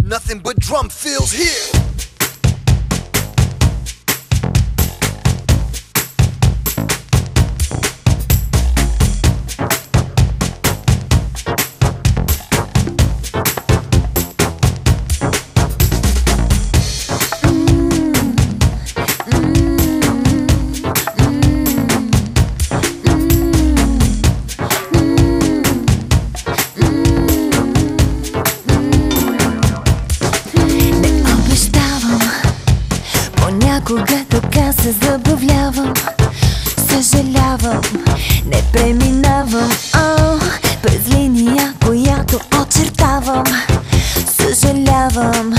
Nothing but drum fills here. Понякога така се забавлявам, съжалявам, не преминавам през линия, която очертавам. Съжалявам.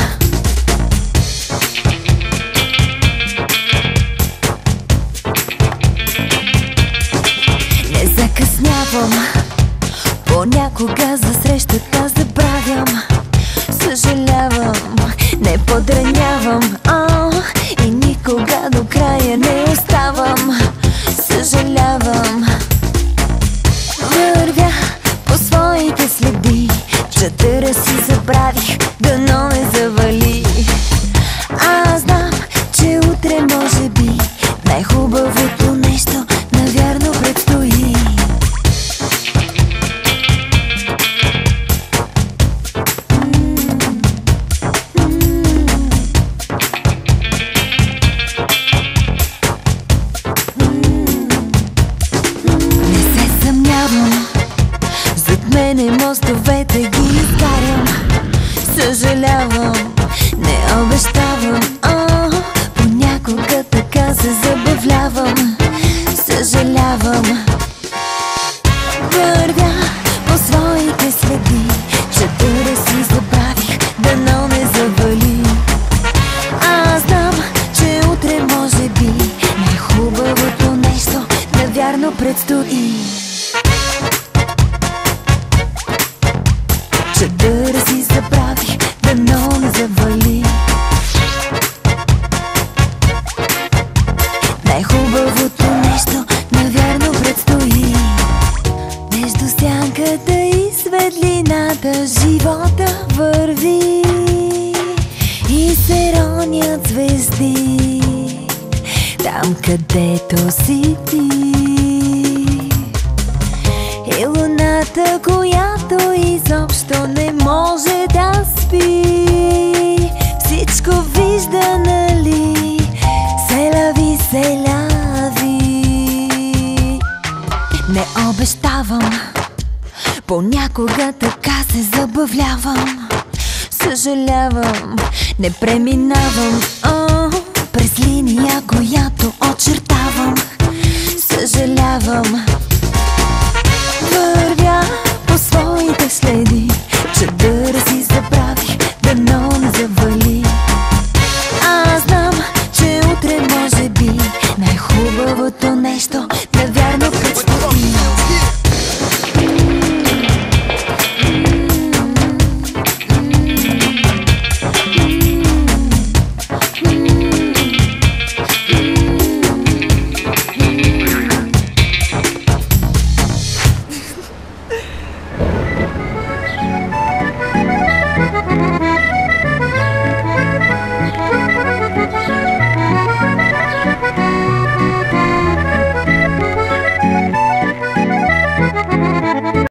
Не закъснявам, понякога за срещата забравям. Съжалявам, не подранявам и никога до края не оставам. Съжалявам. Вървя по своите следи, чадъра си забравих, дано не завали. Аз знам, че утре може би най-хубавото нещо навярно предстои. Зад мене мостовете ги изкарям. Съжалявам, не обещавам, понякога така се забавлявам. Съжалявам. Вървя по своите следи, чадъра си забравих, дано не завали. Аз знам, че утре може би най-хубавото нещо навярно предстои. Чадъра си забравих, дано не завали. Най-хубавото нещо навярно предстои. Между сянката и светлината живота върви и се ронят звезди там, където си ти. И луната, която изобщо не може да спи, всичко вижда, нали? Селави, селави. Не обещавам, понякога така се забавлявам. Съжалявам, не преминавам през линия, която очертавам. Съжалявам.